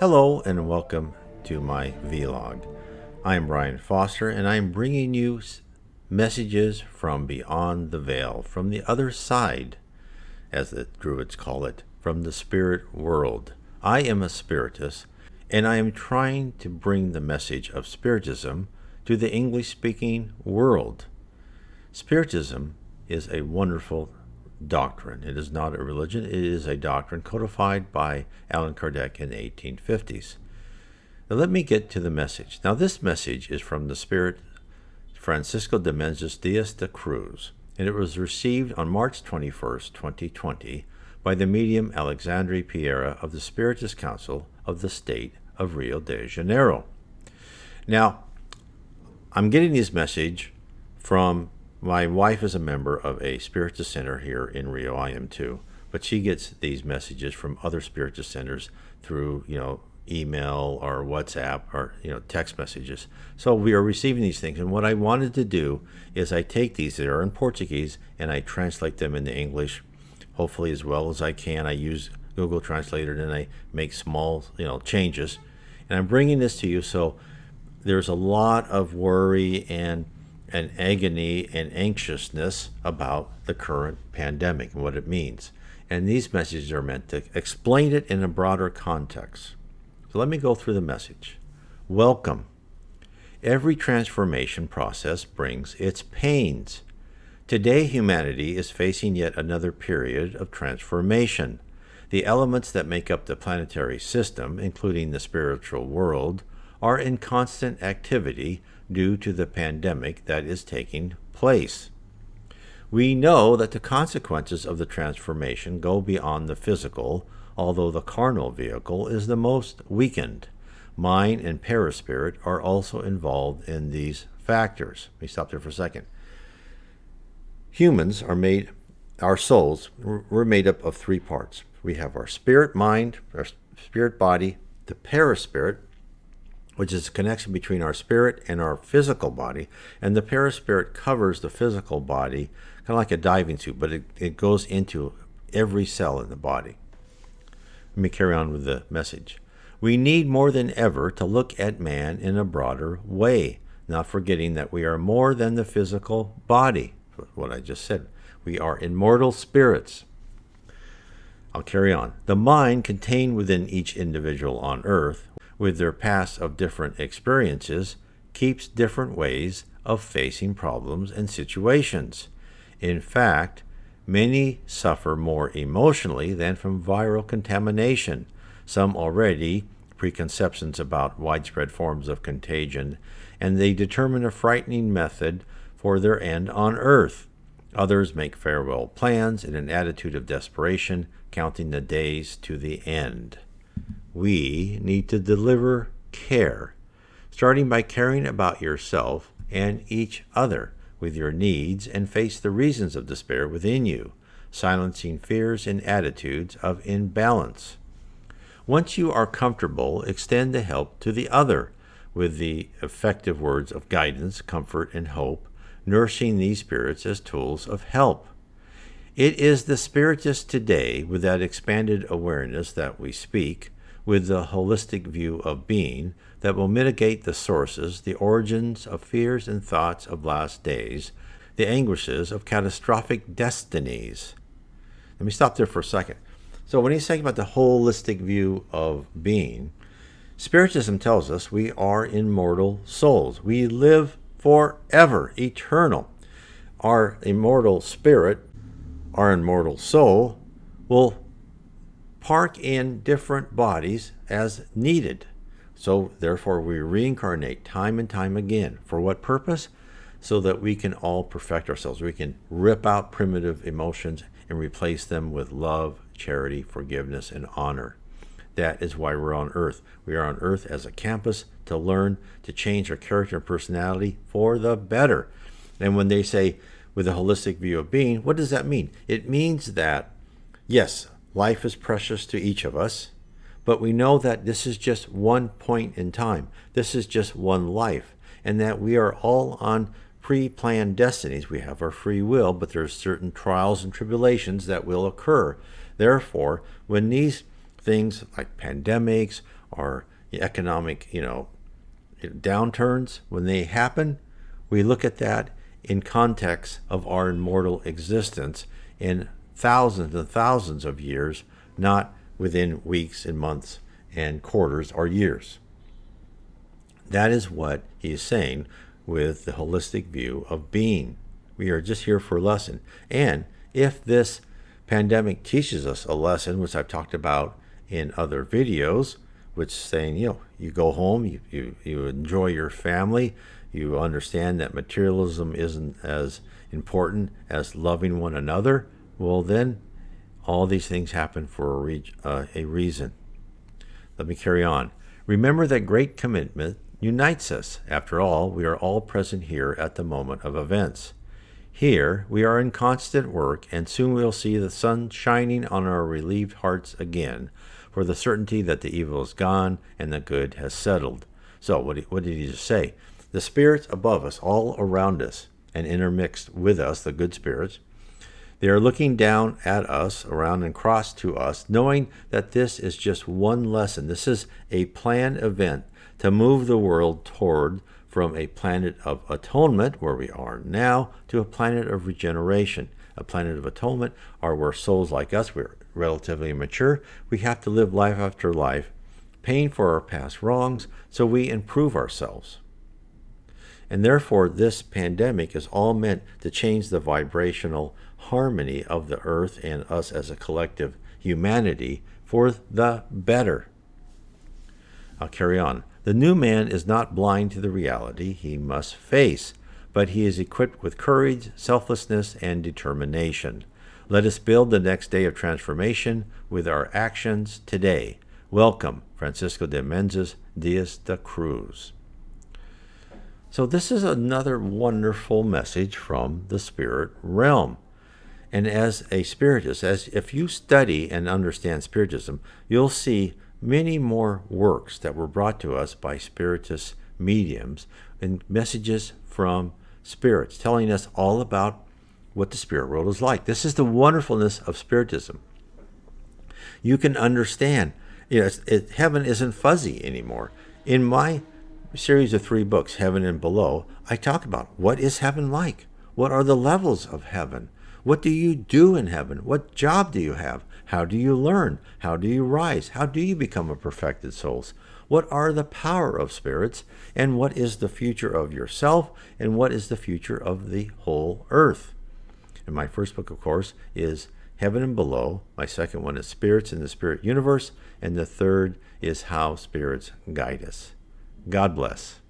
Hello and welcome to my vlog. I am Brian Foster and I am bringing you messages from beyond the veil, from the other side, as the Druids call it, from the spirit world. I am a spiritist and I am trying to bring the message of Spiritism to the English-speaking world. Spiritism is a wonderful doctrine. It is not a religion. It is a doctrine codified by Allan Kardec in the 1850s. Now let me get to the message. Now this message is from the Spirit Francisco de Menezes de Cruz, and it was received on March 21st, 2020 by the medium Alexandre Pereira of the Spiritist Council of the state of Rio de Janeiro. Now, I'm getting this message from my wife is a member of a Spiritist center here in Rio. I am too. But she gets these messages from other Spiritist centers through, email or WhatsApp or, text messages. So we are receiving these things. And what I wanted to do is I take these that are in Portuguese and I translate them into English, hopefully as well as I can. I use Google Translator and I make small, changes. And I'm bringing this to you. So there's a lot of worry and agony and anxiousness about the current pandemic and what it means. And these messages are meant to explain it in a broader context. So let me go through the message. Welcome. Every transformation process brings its pains. Today, humanity is facing yet another period of transformation. The elements that make up the planetary system, including the spiritual world, are in constant activity due to the pandemic that is taking place. We know that the consequences of the transformation go beyond the physical, although the carnal vehicle is the most weakened. Mind and perispirit are also involved in these factors. Let me stop there for a second. Humans are made, our souls, we're made up of three parts. We have our spirit mind, our spirit body, the perispirit, which is a connection between our spirit and our physical body. And the perispirit covers the physical body, kind of like a diving suit, but it goes into every cell in the body. Let me carry on with the message. We need more than ever to look at man in a broader way, not forgetting that we are more than the physical body. What I just said. We are immortal spirits. I'll carry on. The mind contained within each individual on earth, with their past of different experiences, keeps different ways of facing problems and situations. In fact, many suffer more emotionally than from viral contamination. Some already preconceptions about widespread forms of contagion, and they determine a frightening method for their end on earth. Others make farewell plans in an attitude of desperation, counting the days to the end. We need to deliver care, starting by caring about yourself and each other with your needs and face the reasons of despair within you, silencing fears and attitudes of imbalance. Once you are comfortable, extend the help to the other with the effective words of guidance, comfort, and hope, nourishing these spirits as tools of help. It is the Spiritist today, with that expanded awareness that we speak, with the holistic view of being, that will mitigate the sources, the origins of fears and thoughts of last days, the anguishes of catastrophic destinies. Let me stop there for a second. So when he's saying about the holistic view of being, Spiritism tells us we are immortal souls. We live forever, eternal. Our immortal spirit, our immortal soul, will park in different bodies as needed. So therefore we reincarnate time and time again. For what purpose? So that we can all perfect ourselves. We can rip out primitive emotions and replace them with love, charity, forgiveness, and honor. That is why we're on earth. We are on earth as a campus to learn, to change our character and personality for the better. And when they say with a holistic view of being, what does that mean? It means that, yes, life is precious to each of us, but we know that this is just one point in time. This is just one life, and that we are all on pre-planned destinies. We have our free will, but there's certain trials and tribulations that will occur. Therefore, when these things like pandemics our economic, downturns, when they happen, we look at that in context of our immortal existence in thousands and thousands of years, not within weeks and months and quarters or years. That is what he is saying with the holistic view of being. We are just here for a lesson. And if this pandemic teaches us a lesson, which I've talked about in other videos, which is saying, you go home, you enjoy your family, you understand that materialism isn't as important as loving one another, well then all these things happen for a reason. Let me carry on. Remember that great commitment unites us. After all, we are all present here at the moment of events. Here, we are in constant work, and soon we'll see the sun shining on our relieved hearts again, for the certainty that the evil is gone and the good has settled. So, what did he just say? The spirits above us, all around us, and intermixed with us, the good spirits, they are looking down at us, around and across to us, knowing that this is just one lesson. This is a planned event to move the world toward from a planet of atonement, where we are now, to a planet of regeneration. A planet of atonement are where souls like us, we're relatively mature, we have to live life after life, paying for our past wrongs, so we improve ourselves. And therefore, this pandemic is all meant to change the vibrational harmony of the earth and us as a collective humanity for the better. I'll carry on. The new man is not blind to the reality he must face, but he is equipped with courage, selflessness, and determination. Let us build the next day of transformation with our actions today. Welcome, Francisco de Menezes Diaz de Cruz. So this is another wonderful message from the spirit realm. And as a spiritist, if you study and understand Spiritism, you'll see many more works that were brought to us by Spiritist mediums and messages from spirits telling us all about what the spirit world is like. This is the wonderfulness of Spiritism. You can understand, heaven isn't fuzzy anymore. In my series of 3 books, Heaven and Below, I talk about what is heaven like? What are the levels of heaven? What do you do in heaven? What job do you have? How do you learn? How do you rise? How do you become a perfected soul? What are the power of spirits? And what is the future of yourself? And what is the future of the whole earth? And my first book, of course, is Heaven and Below. My second one is Spirits in the Spirit Universe. And the third is How Spirits Guide Us. God bless.